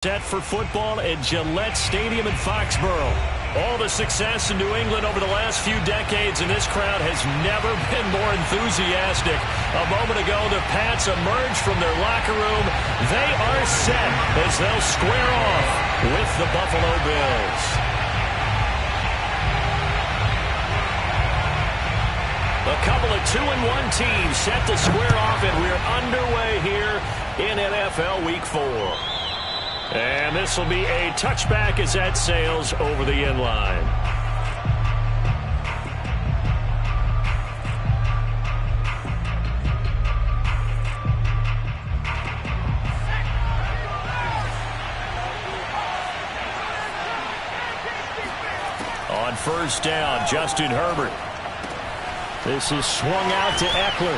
Set for football at Gillette Stadium in Foxborough. All the success in New England over the last few decades, and this crowd has never been more enthusiastic. A moment ago, the Pats emerged from their locker room. They are set as they'll square off with the Buffalo Bills. A couple of 2-1 teams set to square off, and we're underway here in NFL Week 4. And this will be a touchback as that sails over the end line. On first down, Justin Herbert. This is swung out to Eckler.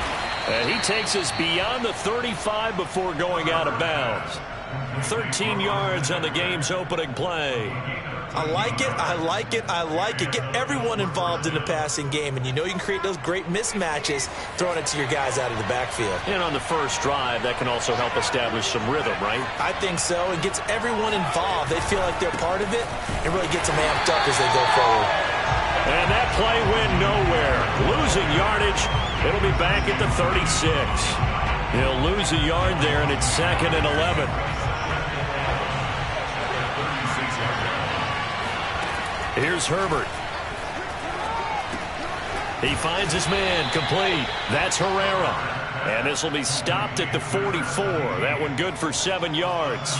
And he takes us beyond the 35 before going out of bounds. 13 yards on the game's opening play. I like it, I like it, I like it. Get everyone involved in the passing game, and you know you can create those great mismatches throwing it to your guys out of the backfield. And on the first drive, that can also help establish some rhythm, right? I think so. It gets everyone involved. They feel like they're part of it. It really gets them amped up as they go forward. And that play went nowhere. Losing yardage. It'll be back at the 36. He'll lose a yard there, and it's 2nd and 11. Here's Herbert. He finds his man, complete. That's Herrera. And this will be stopped at the 44. That one good for 7 yards.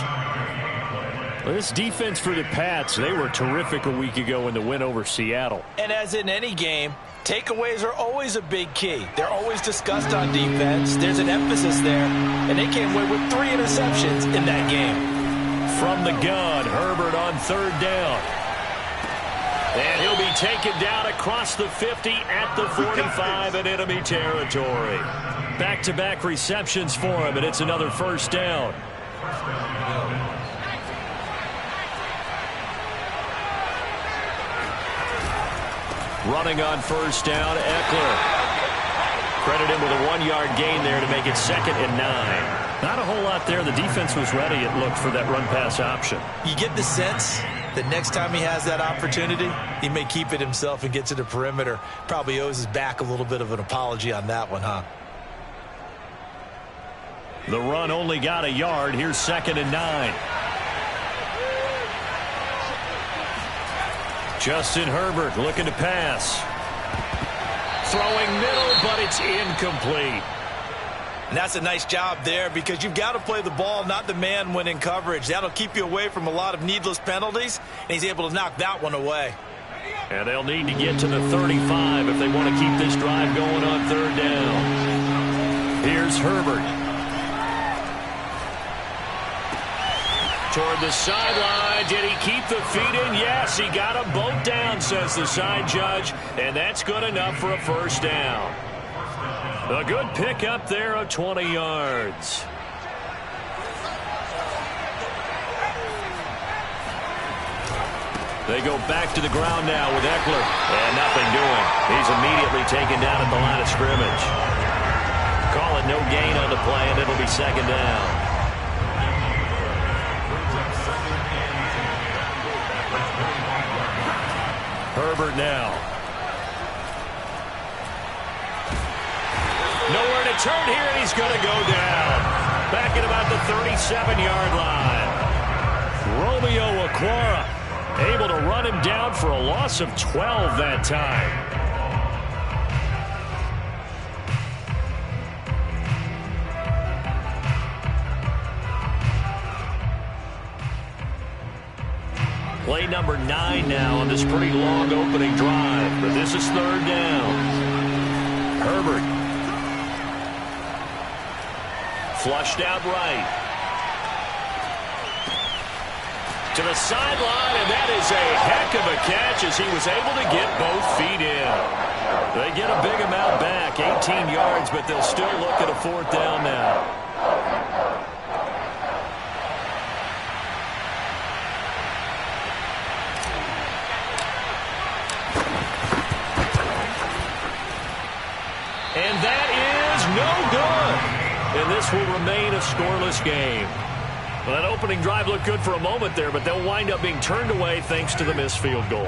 Well, this defense for the Pats, they were terrific a week ago in the win over Seattle. And as in any game, takeaways are always a big key. They're always discussed on defense. There's an emphasis there, and they came away with 3 interceptions in that game. From the gun, Herbert on third down. And he'll be taken down across the 50 at the 45 in enemy territory. Back-to-back receptions for him, and it's another first down. Running on first down, Eckler. Credit him with a 1-yard gain there to make it 2nd and 9. Not a whole lot there. The defense was ready, it looked, for that run-pass option. You get the sense that next time he has that opportunity, he may keep it himself and get to the perimeter. Probably owes his back a little bit of an apology on that one, huh? The run only got a yard. Here's 2nd and 9. Justin Herbert looking to pass. Throwing middle, but it's incomplete. And that's a nice job there because you've got to play the ball, not the man when in coverage. That'll keep you away from a lot of needless penalties, and he's able to knock that one away. And they'll need to get to the 35 if they want to keep this drive going on third down. Here's Herbert. Toward the sideline. Did he keep the feet in? Yes, he got them both down, says the side judge. And that's good enough for a first down. A good pickup there of 20 yards. They go back to the ground now with Eckler. And nothing doing. He's immediately taken down at the line of scrimmage. Call it no gain on the play, and it'll be 2nd down. Herbert now. Nowhere to turn here, and he's going to go down. Back at about the 37-yard line. Romeo Okwara able to run him down for a loss of 12 that time. Play number 9 now on this pretty long opening drive. But this is 3rd down. Herbert. Flushed out right. To the sideline, and that is a heck of a catch as he was able to get both feet in. They get a big amount back, 18 yards, but they'll still look at a 4th down now. And that is no good. And this will remain a scoreless game. Well, that opening drive looked good for a moment there, but they'll wind up being turned away thanks to the missed field goal.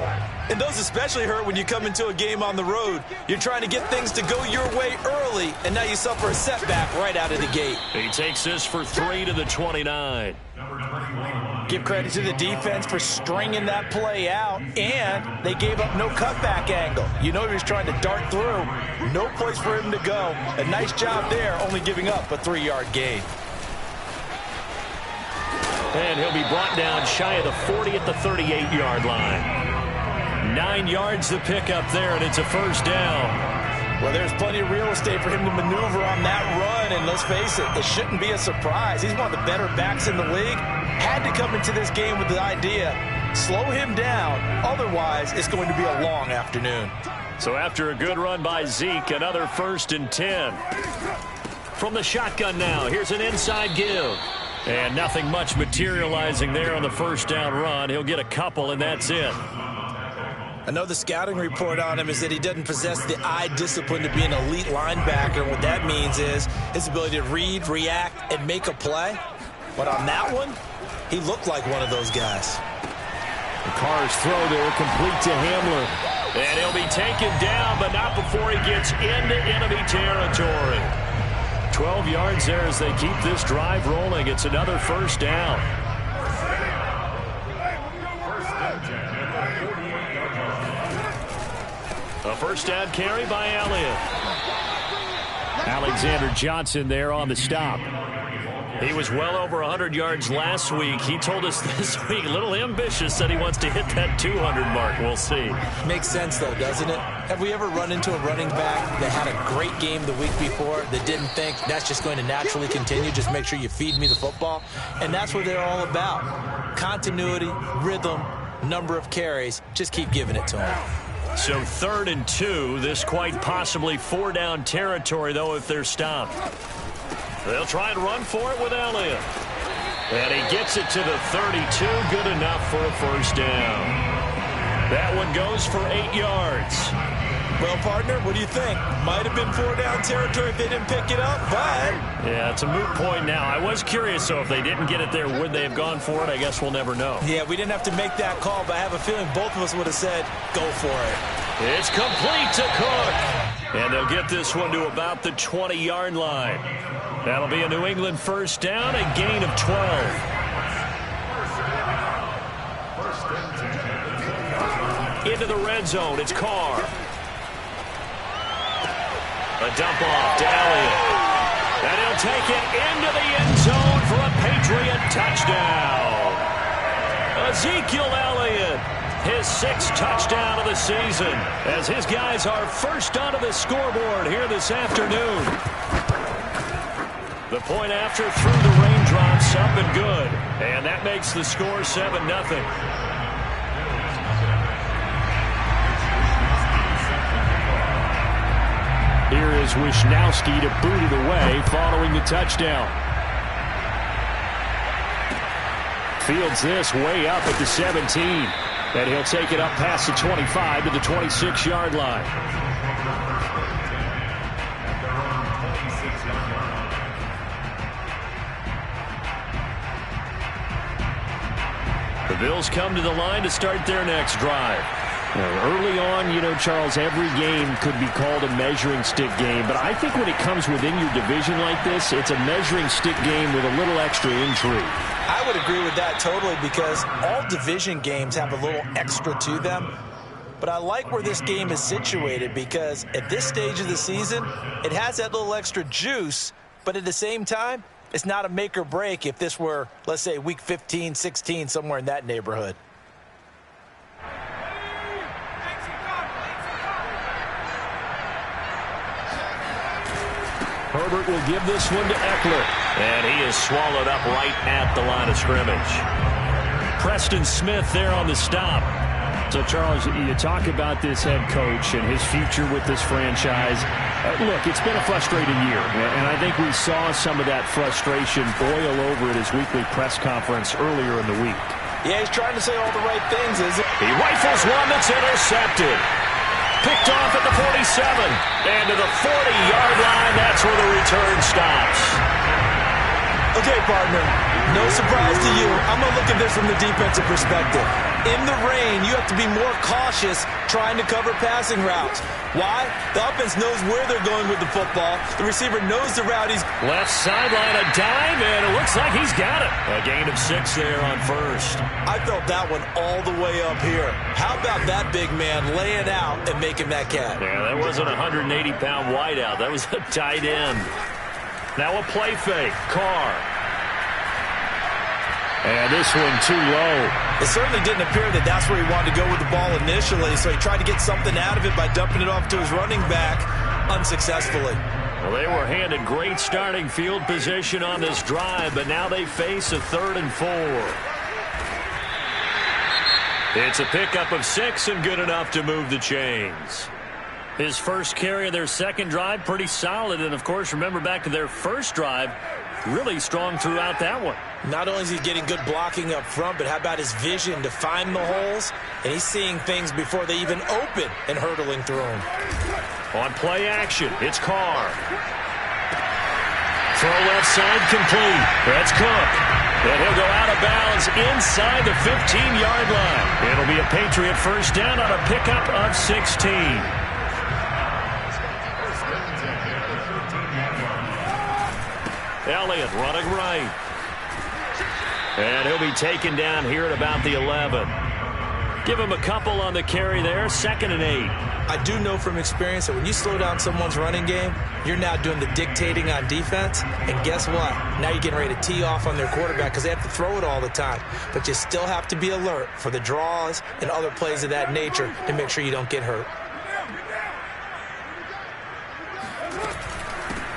And those especially hurt when you come into a game on the road. You're trying to get things to go your way early, and now you suffer a setback right out of the gate. He takes this for 3 to the 29. Give credit to the defense for stringing that play out, and they gave up no cutback angle. You know he was trying to dart through. No place for him to go. A nice job there, only giving up a 3-yard gain. And he'll be brought down shy of the 40 at the 38-yard line. 9 yards the pickup there, and it's a first down. Well, there's plenty of real estate for him to maneuver on that run, and let's face it, it shouldn't be a surprise. He's one of the better backs in the league. Had to come into this game with the idea, slow him down, otherwise it's going to be a long afternoon. So after a good run by Zeke, another 1st and 10. From the shotgun now, here's an inside give. And nothing much materializing there on the first down run. He'll get a couple, and that's it. I know the scouting report on him is that he doesn't possess the eye discipline to be an elite linebacker. What that means is his ability to read, react, and make a play. But on that one, he looked like one of those guys. The Carr's throw there, complete to Hamler. And he'll be taken down, but not before he gets into enemy territory. 12 yards there as they keep this drive rolling. It's another first down. A first down carry by Elliott. Alexander Johnson there on the stop. He was well over 100 yards last week. He told us this week, a little ambitious, said he wants to hit that 200 mark. We'll see. Makes sense, though, doesn't it? Have we ever run into a running back that had a great game the week before that didn't think that's just going to naturally continue? Just make sure you feed me the football. And that's what they're all about. Continuity, rhythm, number of carries. Just keep giving it to him. So 3rd and 2. This quite possibly 4-down territory, though, if they're stopped. They'll try and run for it with Elliott. And he gets it to the 32. Good enough for a first down. That one goes for 8 yards. Well, partner, what do you think? Might have been 4-down territory if they didn't pick it up, but... Yeah, it's a moot point now. I was curious, so if they didn't get it there, would they have gone for it? I guess we'll never know. Yeah, we didn't have to make that call, but I have a feeling both of us would have said, go for it. It's complete to Cook. And they'll get this one to about the 20-yard line. That'll be a New England first down, a gain of 12. Into the red zone, it's Carr. A dump off to Elliott. And he'll take it into the end zone for a Patriot touchdown. Ezekiel Elliott, his 6th touchdown of the season, as his guys are first onto the scoreboard here this afternoon. The point after through the raindrops, up and good. And that makes the score 7-0. Here is Wisnowski to boot it away following the touchdown. Fields this way up at the 17. And he'll take it up past the 25 to the 26-yard line. The Bills come to the line to start their next drive. Early on, you know, Charles, every game could be called a measuring stick game. But I think when it comes within your division like this, it's a measuring stick game with a little extra intrigue. I would agree with that totally because all division games have a little extra to them. But I like where this game is situated because at this stage of the season, it has that little extra juice. But at the same time, it's not a make or break if this were, let's say, week 15, 16, somewhere in that neighborhood. Herbert will give this one to Eckler. And he is swallowed up right at the line of scrimmage. Preston Smith there on the stop. So, Charles, you talk about this head coach and his future with this franchise. Look, it's been a frustrating year, and I think we saw some of that frustration boil over at his weekly press conference earlier in the week. Yeah, he's trying to say all the right things, isn't he? He rifles one that's intercepted. Picked off at the 47. And to the 40-yard line, that's where the return stops. Okay, partner, No surprise to you. I'm going to look at this from the defensive perspective. In the rain, you have to be more cautious trying to cover passing routes. Why? The offense knows where they're going with the football. The receiver knows the route he's... Left sideline, a dive, and it looks like he's got it. A gain of 6 there on first. I felt that one all the way up here. How about that big man laying out and making that catch? Yeah, that wasn't a 180-pound wideout. That was a tight end. Now a play fake. Carr. And this one too low. It certainly didn't appear that that's where he wanted to go with the ball initially, so he tried to get something out of it by dumping it off to his running back unsuccessfully. Well, they were handed great starting field position on this drive, but now they face a 3rd and 4. It's a pickup of 6 and good enough to move the chains. His first carry of their second drive, pretty solid. And, of course, remember back to their first drive, really strong throughout that one. Not only is he getting good blocking up front, but how about his vision to find the holes? And he's seeing things before they even open and hurdling through them. On play action, it's Carr. Throw left side complete. That's Cook. And he'll go out of bounds inside the 15-yard line. It'll be a Patriot first down on a pickup of 16. Elliott running right. And he'll be taken down here at about the 11. Give him a couple on the carry there, 2nd and 8. I do know from experience that when you slow down someone's running game, you're now doing the dictating on defense. And guess what? Now you're getting ready to tee off on their quarterback because they have to throw it all the time. But you still have to be alert for the draws and other plays of that nature to make sure you don't get hurt.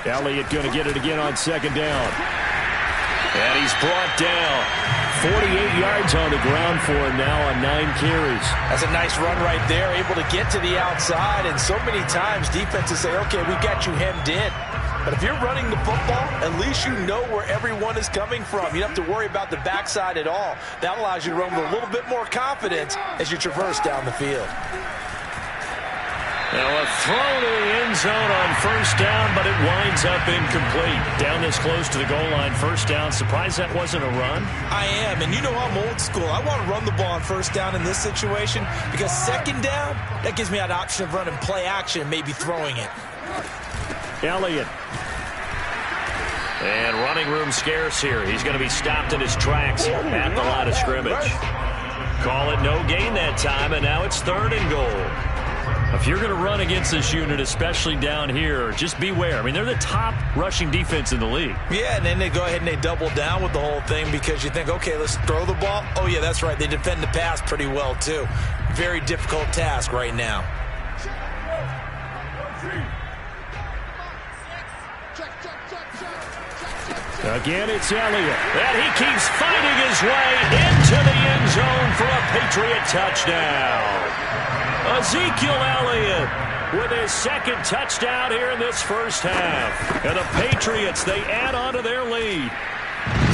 Elliott going to get it again on 2nd down. And he's brought down. 48 yards on the ground for him now on 9 carries. That's a nice run right there, able to get to the outside. And so many times defenses say, okay, we got you hemmed in. But if you're running the football, at least you know where everyone is coming from. You don't have to worry about the backside at all. That allows you to run with a little bit more confidence as you traverse down the field. Now a throw to the end zone on first down, but it winds up incomplete. Down this close to the goal line, first down. Surprised that wasn't a run? I am, and you know I'm old school. I want to run the ball on first down in this situation because 2nd down, that gives me that option of running play action and maybe throwing it. Elliott. And running room scarce here. He's going to be stopped in his tracks at the line of scrimmage. Call it no gain that time, and now it's 3rd and goal. If you're going to run against this unit, especially down here, just beware. I mean, they're the top rushing defense in the league. Yeah, and then they go ahead and they double down with the whole thing because you think, okay, let's throw the ball. Oh, yeah, that's right. They defend the pass pretty well, too. Very difficult task right now. Again, it's Elliott. And he keeps fighting his way into the end zone for a Patriot touchdown. Ezekiel Elliott with his 2nd touchdown here in this first half. And the Patriots, they add on to their lead.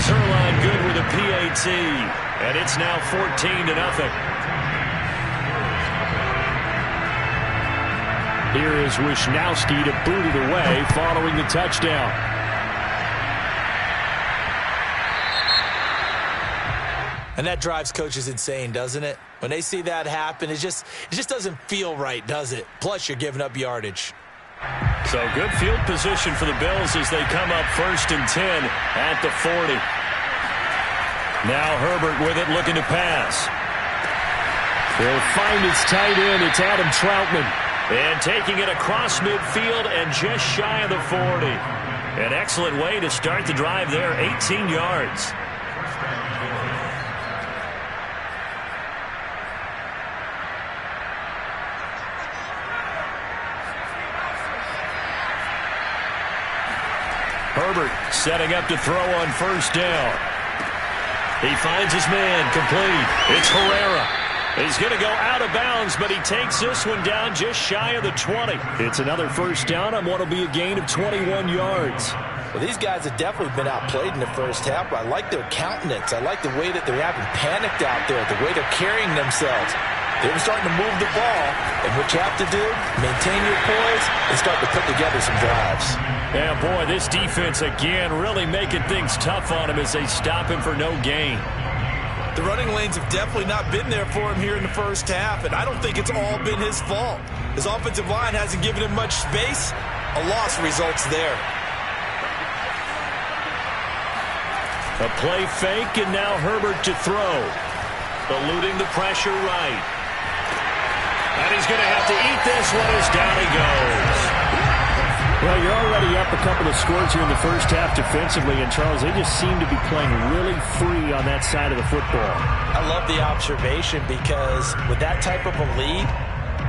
Zerline good with a PAT. And it's now 14-0. Here is Wisnowski to boot it away following the touchdown. And that drives coaches insane, doesn't it? When they see that happen, it just doesn't feel right, does it? Plus, you're giving up yardage. So good field position for the Bills as they come up 1st and 10 at the 40. Now Herbert with it, looking to pass. They'll find his tight end. It's Adam Troutman. And taking it across midfield and just shy of the 40. An excellent way to start the drive there, 18 yards. Herbert setting up to throw on first down. He finds his man, complete. It's Herrera. He's going to go out of bounds, but he takes this one down just shy of the 20. It's another first down on what will be a gain of 21 yards. Well, these guys have definitely been outplayed in the first half, but I like their countenance. I like the way that they haven't panicked out there, the way they're carrying themselves. They were starting to move the ball, and what you have to do, maintain your poise and start to put together some drives. Yeah, boy, this defense again really making things tough on him as they stop him for no gain. The running lanes have definitely not been there for him here in the first half, and I don't think it's all been his fault. His offensive line hasn't given him much space. A loss results there. A play fake, and now Herbert to throw. Eluding the pressure right. And he's going to have to eat this one as down he goes. Well, you're already up a couple of scores here in the first half defensively, and Charles, they just seem to be playing really free on that side of the football. I love the observation because with that type of a lead,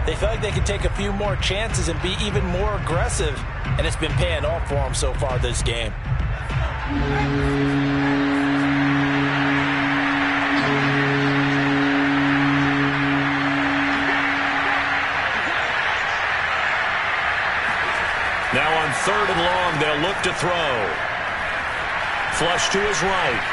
they feel like they can take a few more chances and be even more aggressive, and it's been paying off for them so far this game. Now on 3rd and long, they'll look to throw. Flush to his right.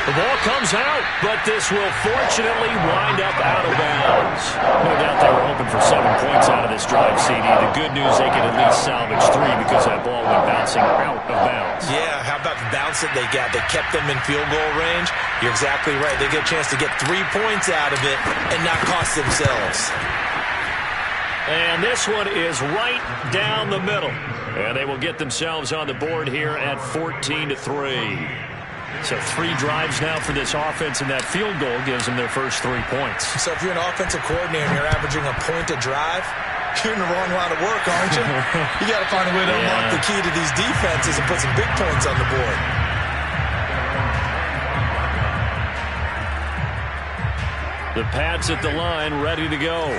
The ball comes out, but this will fortunately wind up out of bounds. No doubt they were hoping for 7 points out of this drive, CD. The good news, they could at least salvage 3 because that ball went bouncing out of bounds. Yeah, how about the bounce that they got? They kept them in field goal range. You're exactly right. They get a chance to get 3 points out of it and not cost themselves. And this one is right down the middle. And they will get themselves on the board here at 14-3. So 3 drives now for this offense, and that field goal gives them their first 3 points. So if you're an offensive coordinator and you're averaging a point a drive, you're in the wrong line of work, aren't you? You got to find a way to unlock the key to these defenses and put some big points on the board. The Pats at the line, ready to go.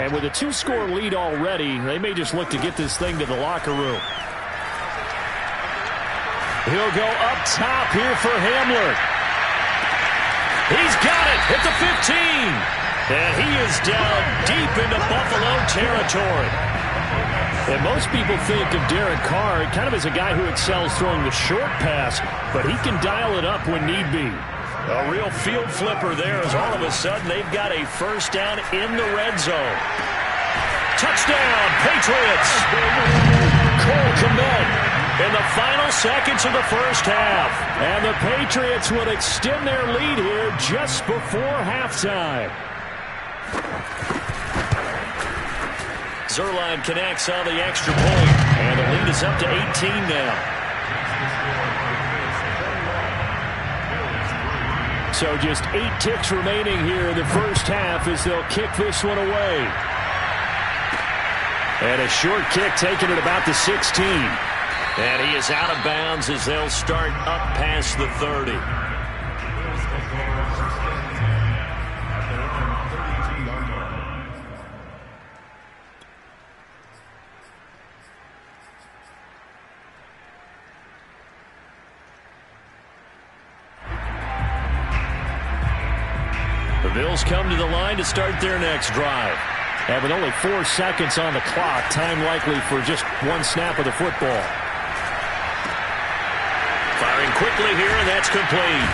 And with a 2-score lead already, they may just look to get this thing to the locker room. He'll go up top here for Hamler. He's got it at the 15. And he is down deep into Buffalo territory. And most people think of Derek Carr kind of as a guy who excels throwing the short pass, but he can dial it up when need be. A real field flipper there as all of a sudden they've got a first down in the red zone. Touchdown, Patriots! Cole Kmet in the final seconds of the first half. And the Patriots will extend their lead here just before halftime. Zerline connects on the extra point, and the lead is up to 18 now. So just 8 ticks remaining here in the first half as they'll kick this one away. And a short kick taken at about the 16. And he is out of bounds as they'll start up past the 30. The Bills come to the line to start their next drive. And with only 4 seconds on the clock, time likely for just 1 snap of the football. Firing quickly here, and that's complete.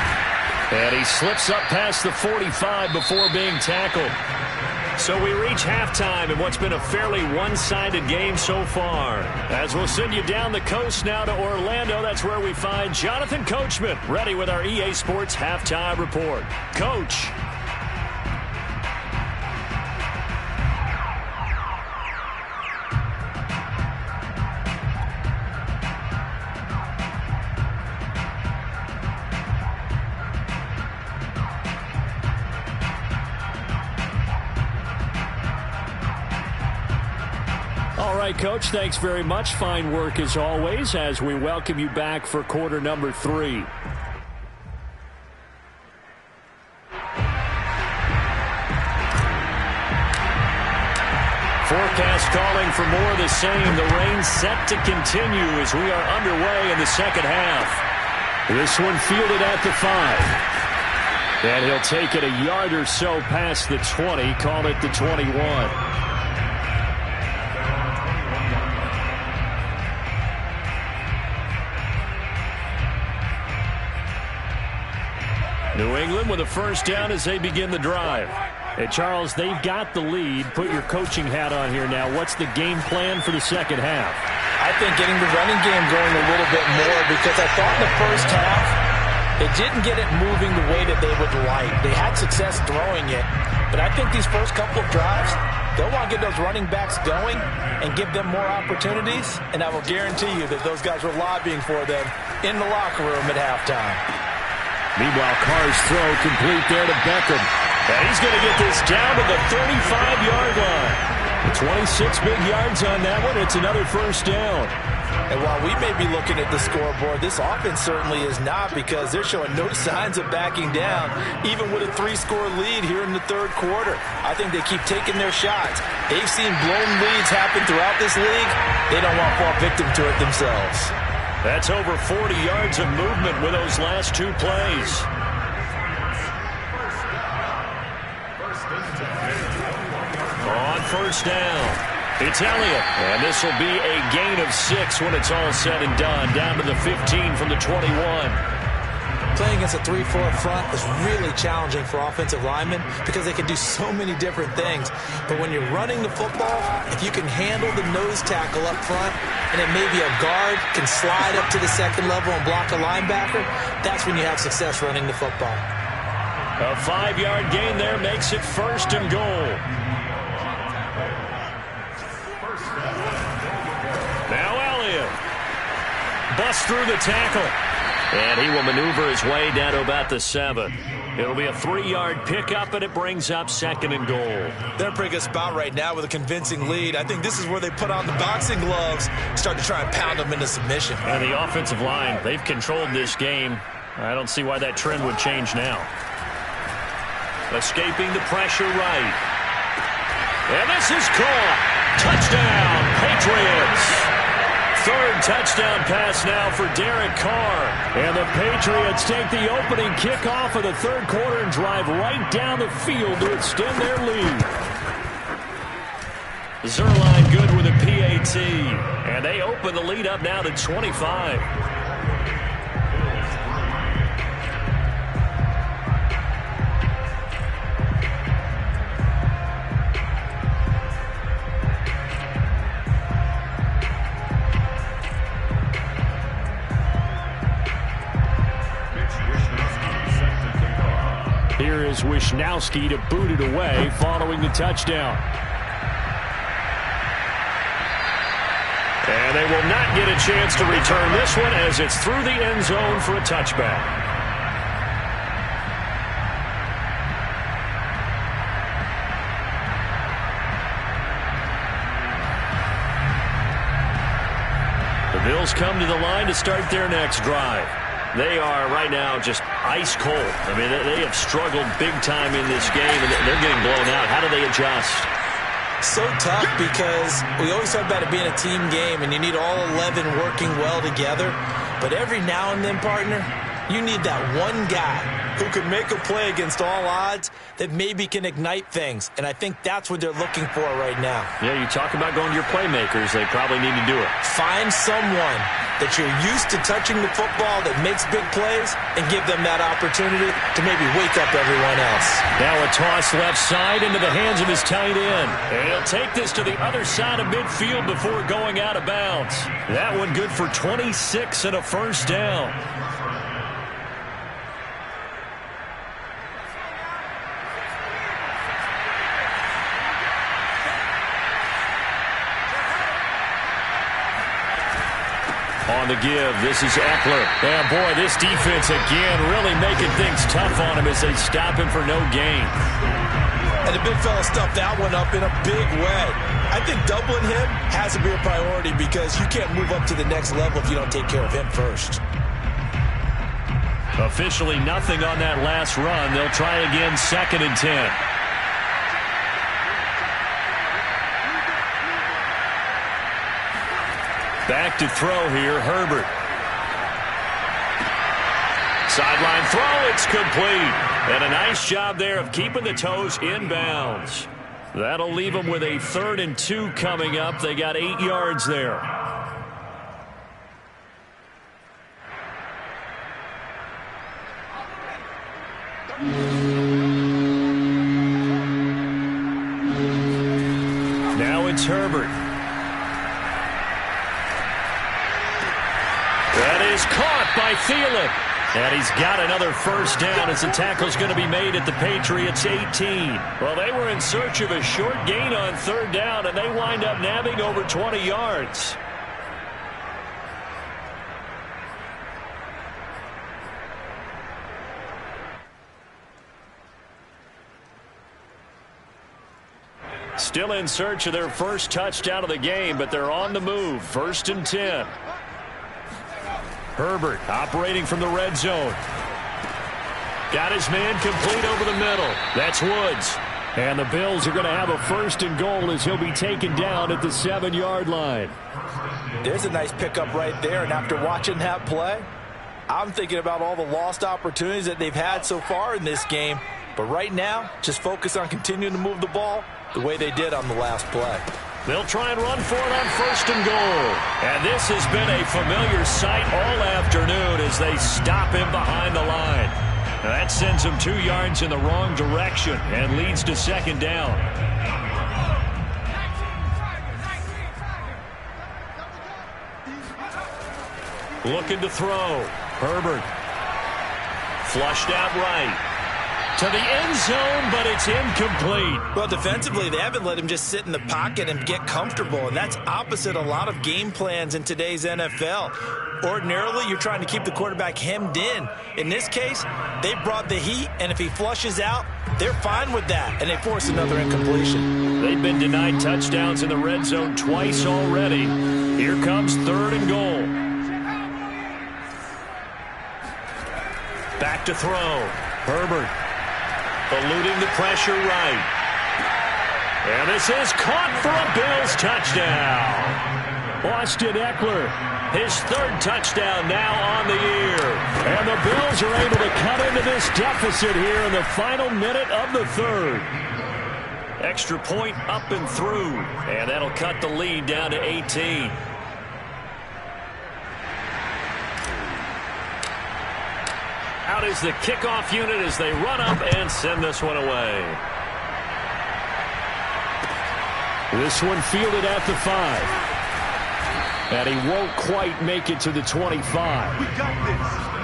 And he slips up past the 45 before being tackled. So we reach halftime in what's been a fairly one-sided game so far. As we'll send you down the coast now to Orlando, that's where we find Jonathan Coachman, ready with our EA Sports Halftime Report. Coach. All right, Coach, thanks very much. Fine work as always as we welcome you back for quarter number 3. Forecast calling for more of the same. The rain set to continue as we are underway in the second half. This one fielded at the 5. And he'll take it a yard or so past the 20, call it the 21. New England with a first down as they begin the drive. Hey, Charles, they've got the lead. Put your coaching hat on here now. What's the game plan for the second half? I think getting the running game going a little bit more, because I thought in the first half they didn't get it moving the way that they would like. They had success throwing it, but I think these first couple of drives, they'll want to get those running backs going and give them more opportunities, and I will guarantee you that those guys were lobbying for them in the locker room at halftime. Meanwhile, Carr's throw complete there to Beckham. And he's going to get this down to the 35-yard line. 26 big yards on that one. It's another first down. And while we may be looking at the scoreboard, this offense certainly is not, because they're showing no signs of backing down, even with a 3-score lead here in the third quarter. I think they keep taking their shots. They've seen blown leads happen throughout this league. They don't want to fall victim to it themselves. That's over 40 yards of movement with those last two plays. On first down, it's Elliott. And this will be a gain of 6 when it's all said and done. Down to the 15 from the 21. Playing against a 3-4 front is really challenging for offensive linemen, because they can do so many different things. But when you're running the football, if you can handle the nose tackle up front, and then maybe a guard can slide up to the second level and block a linebacker, that's when you have success running the football. A 5-yard gain there makes it first and goal. Now Elliott busts through the tackle. And he will maneuver his way down to about the 7. It'll be a 3-yard pickup, and it brings up second and goal. They're in a pretty good spot right now with a convincing lead. I think this is where they put on the boxing gloves, start to try and pound them into submission. And the offensive line, they've controlled this game. I don't see why that trend would change now. Escaping the pressure right. And this is caught. Touchdown, Patriots. Third touchdown pass now for Derek Carr. And the Patriots take the opening kickoff of the third quarter and drive right down the field to extend their lead. Zerline good with a PAT. And they open the lead up now to 25. Here is Wishnowsky to boot it away following the touchdown. And they will not get a chance to return this one, as it's through the end zone for a touchback. The Bills come to the line to start their next drive. They are right now just ice cold. I mean, they have struggled big time in this game, and they're getting blown out. How do they adjust? So tough, because we always talk about it being a team game, and you need all 11 working well together. But every now and then, partner, you need that one guy who can make a play against all odds that maybe can ignite things. And I think that's what they're looking for right now. Yeah, you talk about going to your playmakers. They probably need to do it. Find someone that you're used to touching the football that makes big plays, and give them that opportunity to maybe wake up everyone else. Now a toss left side into the hands of his tight end. And he'll take this to the other side of midfield before going out of bounds. That one good for 26 and a first down. On the give, this is Eckler. And boy, this defense again really making things tough on him as they stop him for no gain. And the big fella stuffed that one up in a big way. I think doubling him has to be a priority, because you can't move up to the next level if you don't take care of him first. Officially nothing on that last run. They'll try again, 2nd and 10. Back to throw here, Herbert. Sideline throw, it's complete. And a nice job there of keeping the toes inbounds. That'll leave them with a 3rd and 2 coming up. They got 8 yards there. it's Herbert. That is caught by Thielen. And he's got another first down as the tackle's going to be made at the Patriots' 18. Well, they were in search of a short gain on third down, and they wind up nabbing over 20 yards. Still in search of their first touchdown of the game, but they're on the move. 1st and 10. Herbert operating from the red zone. Got his man complete over the middle. That's Woods. And the Bills are going to have a 1st and goal as he'll be taken down at the 7-yard line. There's a nice pickup right there, and after watching that play, I'm thinking about all the lost opportunities that they've had so far in this game. But right now, just focus on continuing to move the ball the way they did on the last play. They'll try and run for it on 1st and goal. And this has been a familiar sight all afternoon as they stop him behind the line. Now that sends him 2 yards in the wrong direction and leads to 2nd down. Looking to throw. Herbert. Flushed out right. To the end zone, but it's incomplete. Well, defensively, they haven't let him just sit in the pocket and get comfortable, and that's opposite a lot of game plans in today's NFL. Ordinarily, you're trying to keep the quarterback hemmed in. In this case, they brought the heat, and if he flushes out, they're fine with that, and they force another incompletion. They've been denied touchdowns in the red zone twice already. Here comes 3rd and goal. Back to throw. Herbert. Eluding the pressure right. And this is caught for a Bills touchdown. Austin Eckler, his 3rd touchdown now on the year. And the Bills are able to cut into this deficit here in the final minute of the 3rd. Extra point up and through. And that'll cut the lead down to 18. Out is the kickoff unit as they run up and send this one away. This one fielded at the 5. And he won't quite make it to the 25. We got this.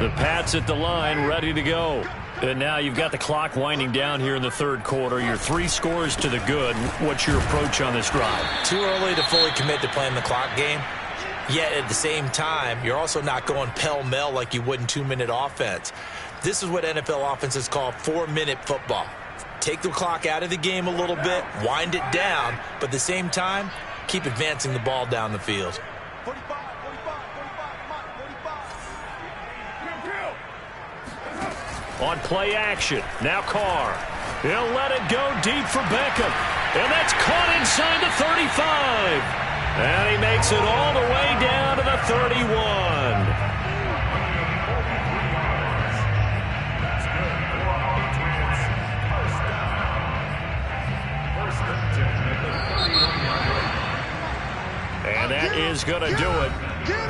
The Pats at the line, ready to go. And now you've got the clock winding down here in the 3rd quarter. You're 3 scores to the good. What's your approach on this drive? Too early to fully commit to playing the clock game. Yet at the same time, you're also not going pell-mell like you would in 2-minute offense. This is what NFL offenses call 4-minute football. Take the clock out of the game a little bit, wind it down, but at the same time, keep advancing the ball down the field. On play action, now Carr. He'll let it go deep for Beckham. And that's caught inside the 35. And he makes it all the way down to the 31. And that is going to do it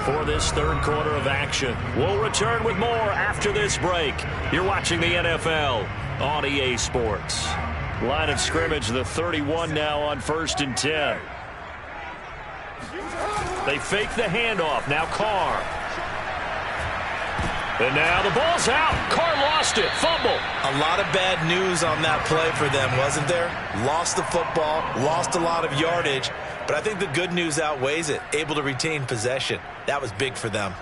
for this 3rd quarter of action. We'll return with more after this break. You're watching the NFL on EA Sports. Line of scrimmage, the 31 now on 1st and 10. They fake the handoff. Now Carr. And now the ball's out. Carr lost it. Fumble. A lot of bad news on that play for them, wasn't there? Lost the football, lost a lot of yardage. But I think the good news outweighs it. Able to retain possession. That was big for them.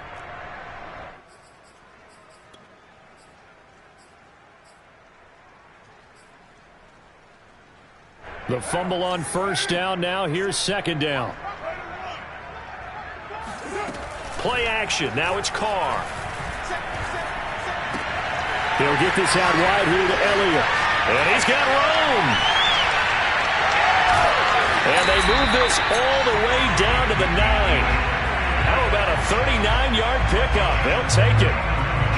The fumble on 1st down. Now here's 2nd down. Play action. Now it's Carr. He'll get this out wide here to Elliott. And he's got room. And they move this all the way down to the 9. How about a 39-yard pickup? They'll take it.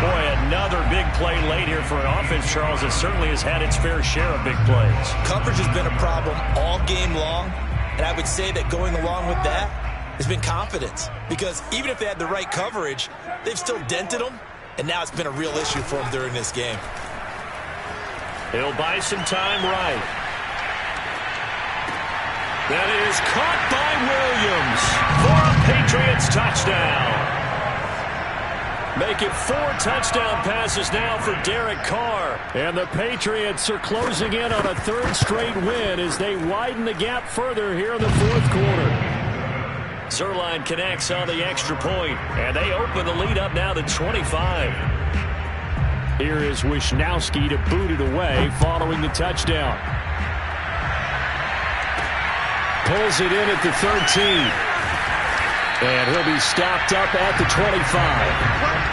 Boy, another big play late here for an offense, Charles, that certainly has had its fair share of big plays. Coverage has been a problem all game long, and I would say that going along with that has been confidence. Because even if they had the right coverage, they've still dented them, and now it's been a real issue for them during this game. He'll buy some time right. That is caught by Williams for a Patriots touchdown. Make it 4 touchdown passes now for Derek Carr. And the Patriots are closing in on a 3rd straight win as they widen the gap further here in the 4th quarter. Zerline connects on the extra point, and they open the lead up now to 25. Here is Wisnowski to boot it away following the touchdown. Pulls it in at the 13. And he'll be stopped up at the 25.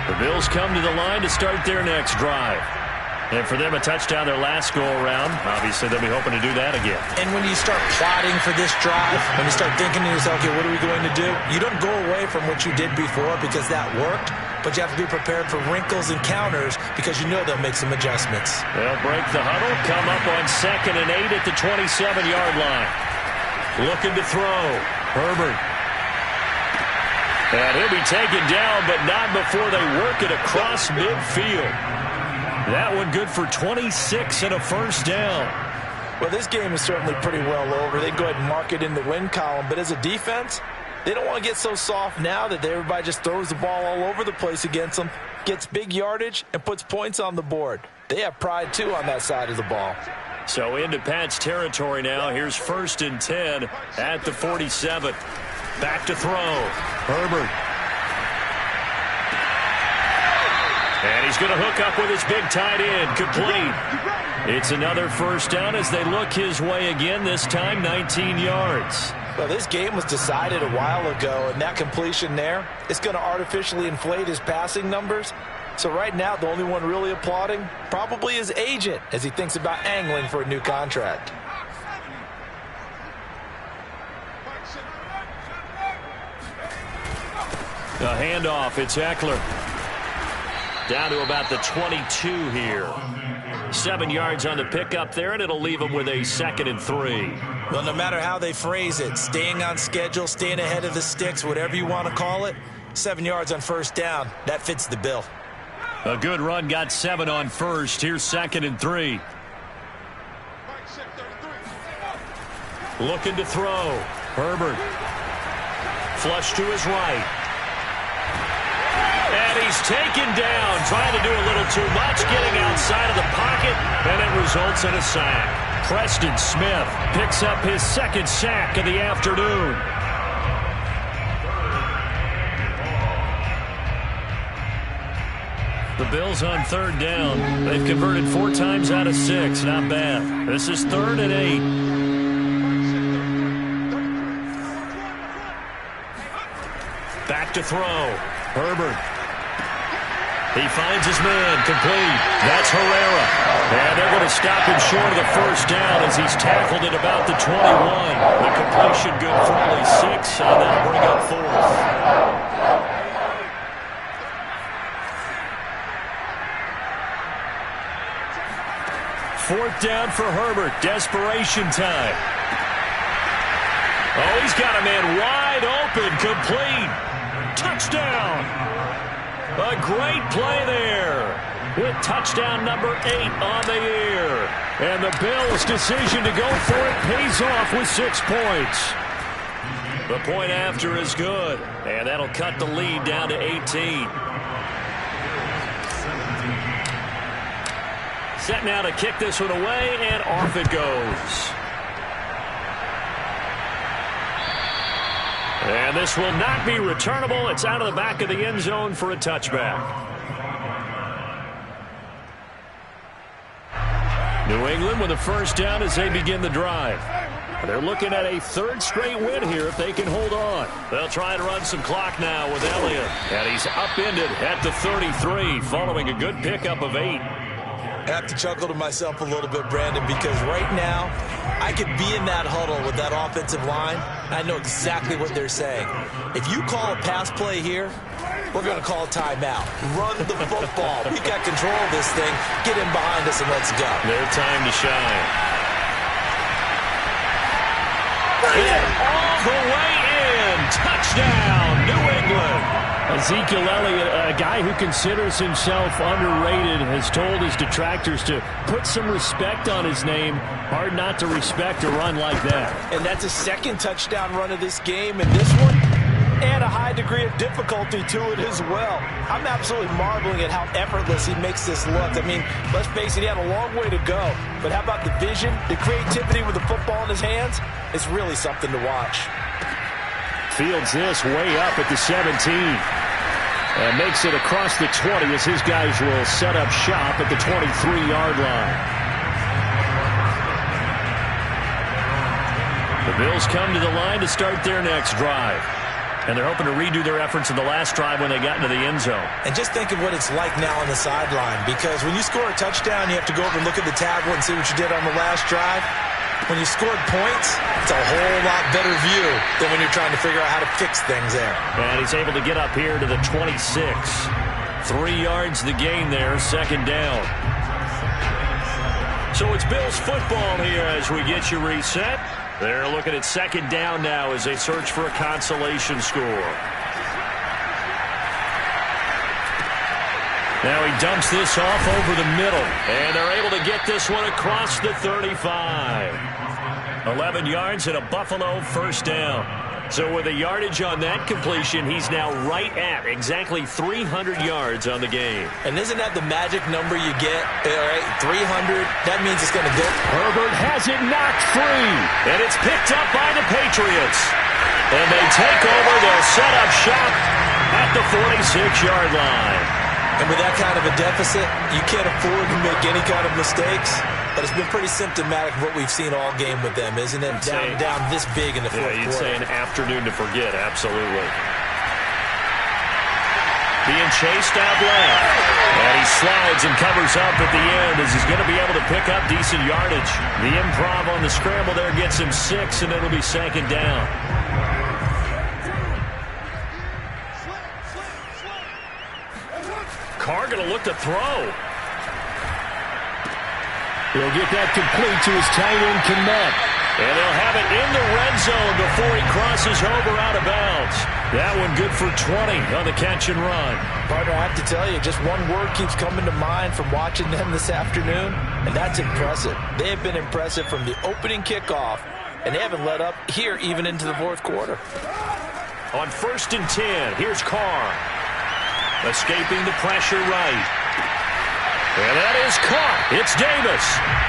The Bills come to the line to start their next drive. And for them, a touchdown their last go-around. Obviously, they'll be hoping to do that again. And when you start plotting for this drive, when you start thinking to yourself, okay, what are we going to do? You don't go away from what you did before because that worked, but you have to be prepared for wrinkles and counters because you know they'll make some adjustments. They'll break the huddle, come up on 2nd and 8 at the 27-yard line. Looking to throw. Herbert. And he'll be taken down, but not before they work it across midfield. That one good for 26 and a first down. Well, this game is certainly pretty well over. They go ahead and mark it in the win column. But as a defense, they don't want to get so soft now that everybody just throws the ball all over the place against them, gets big yardage, and puts points on the board. They have pride, too, on that side of the ball. So into Pat's territory now. Here's 1st and 10 at the 47. Back to throw. Herbert. And he's going to hook up with his big tight end. Complete. It's another first down as they look his way again, this time 19 yards. Well, this game was decided a while ago, and that completion there is going to artificially inflate his passing numbers. So right now, the only one really applauding probably his agent as he thinks about angling for a new contract. A handoff. It's Eckler. Down to about the 22 here. 7 yards on the pickup there, and it'll leave them with a 2nd and 3. Well, no matter how they phrase it, staying on schedule, staying ahead of the sticks, whatever you want to call it, 7 yards on first down, that fits the bill. A good run, got 7 on first. Here's 2nd and 3. Looking to throw. Herbert. Flush to his right. And he's taken down, trying to do a little too much, getting outside of the pocket, and it results in a sack. Preston Smith picks up his 2nd sack of the afternoon. The Bills on 3rd down. They've converted 4 times out of 6. Not bad. This is 3rd and 8. Back to throw. Herbert. He finds his man. Complete. That's Herrera. And they're going to stop him short of the first down as he's tackled at about the 21. The completion good for only 6, and that'll bring up 4th. 4th down for Herbert. Desperation time. Oh, he's got a man wide open. Complete. Touchdown. A great play there. With touchdown number 8 on the year. And the Bills' decision to go for it pays off with 6 points. The point after is good. And that'll cut the lead down to 18. Set now to kick this one away, and off it goes. And this will not be returnable. It's out of the back of the end zone for a touchback. New England with a first down as they begin the drive. They're looking at a third straight win here if they can hold on. They'll try to run some clock now with Elliott. And he's upended at the 33 following a good pickup of 8. I have to chuckle to myself a little bit, Brandon, because right now I could be in that huddle with that offensive line. I know exactly what they're saying. If you call a pass play here, we're going to call a timeout. Run the football. We got control of this thing. Get in behind us and let's go. Their time to shine. And all the way in. Touchdown, New England. Ezekiel Elliott, a guy who considers himself underrated, has told his detractors to put some respect on his name. Hard not to respect a run like that. And that's a second touchdown run of this game, and this one, and a high degree of difficulty to it as well. I'm absolutely marveling at how effortless he makes this look. I mean, let's face it, he had a long way to go. But how about the vision, the creativity with the football in his hands? It's really something to watch. Fields this way up at the 17. And makes it across the 20 as his guys will set up shop at the 23-yard line. The Bills come to the line to start their next drive. And they're hoping to redo their efforts in the last drive when they got into the end zone. And just think of what it's like now on the sideline, because when you score a touchdown, you have to go over and look at the tablet and see what you did on the last drive. When you scored points, it's a whole lot better view than when you're trying to figure out how to fix things there. And he's able to get up here to the 26. 3 yards the gain there, second down. So it's Bills football here as we get you reset. They're looking at second down now as they search for a consolation score. Now he dumps this off over the middle, and they're able to get this one across the 35. 11 yards and a Buffalo first down. So with a yardage on that completion, he's now right at exactly 300 yards on the game. And isn't that the magic number you get? All right, 300, that means it's going to go. Herbert has it knocked free. And it's picked up by the Patriots. And they take over. They'll set up shop at the 46-yard line. And with that kind of a deficit, you can't afford to make any kind of mistakes. But it's been pretty symptomatic of what we've seen all game with them, isn't it? Down this big in the fourth quarter. You'd say an afternoon to forget, absolutely. Being chased out left. And he slides and covers up at the end as he's going to be able to pick up decent yardage. The improv on the scramble there gets him 6, and it'll be second down. Carr going to look to throw. He'll get that complete to his tight end, Kmet. And they'll have it in the red zone before he crosses over out of bounds. That one good for 20 on the catch and run. Partner, I have to tell you, just one word keeps coming to mind from watching them this afternoon, and that's impressive. They have been impressive from the opening kickoff, and they haven't let up here even into the fourth quarter. On 1st and 10, here's Carr. Escaping the pressure right. And that is caught. It's Davis.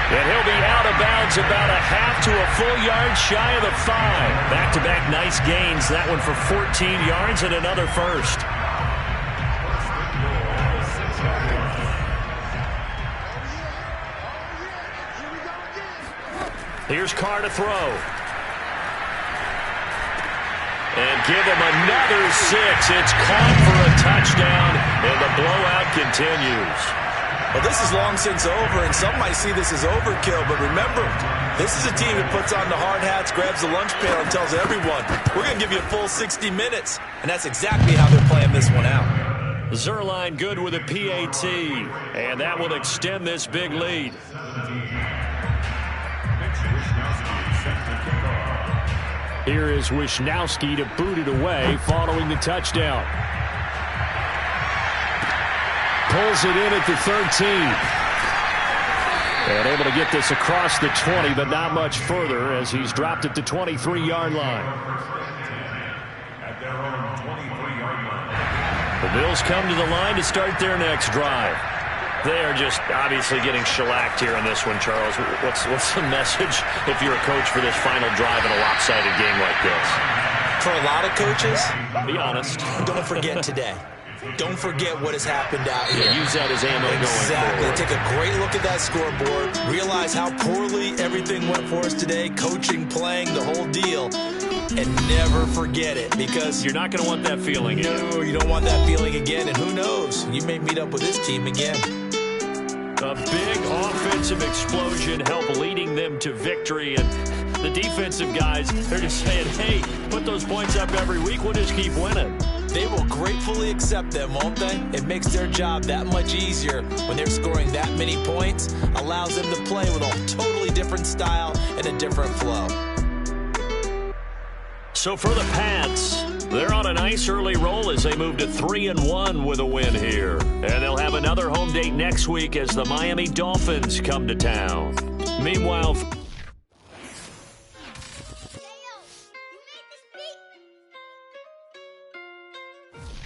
And he'll be out of bounds about a half to a full yard shy of the 5. Back-to-back nice gains. That one for 14 yards and another first. Here's Carr to throw. And give him another 6. It's caught for a touchdown, and the blowout continues. Well, this is long since over, and some might see this as overkill, but remember, this is a team that puts on the hard hats, grabs the lunch pail, and tells everyone, we're going to give you a full 60 minutes, and that's exactly how they're playing this one out. Zerline good with a PAT, and that will extend this big lead. Here is Wisnowski to boot it away following the touchdown. Pulls it in at the 13. And able to get this across the 20, but not much further as he's dropped it to 23-yard line. The Bills come to the line to start their next drive. They are just obviously getting shellacked here in this one, Charles. What's the message if you're a coach for this final drive in a lopsided game like this? For a lot of coaches, be honest. don't forget today. don't forget what has happened out here. Use that as ammo going forward. Take a great look at that scoreboard. Realize how poorly everything went for us today. Coaching, playing, the whole deal. And never forget it, because you're not going to want that feeling again. No, you don't want that feeling again. And who knows? You may meet up with this team again. A big offensive explosion helped leading them to victory. And the defensive guys, they're just saying, hey, put those points up every week. We'll just keep winning. They will gratefully accept them, won't they? It makes their job that much easier when they're scoring that many points. Allows them to play with a totally different style and a different flow. So for the Pats, they're on a nice early roll as they move to 3-1 with a win here. And they'll have another home date next week as the Miami Dolphins come to town. Meanwhile,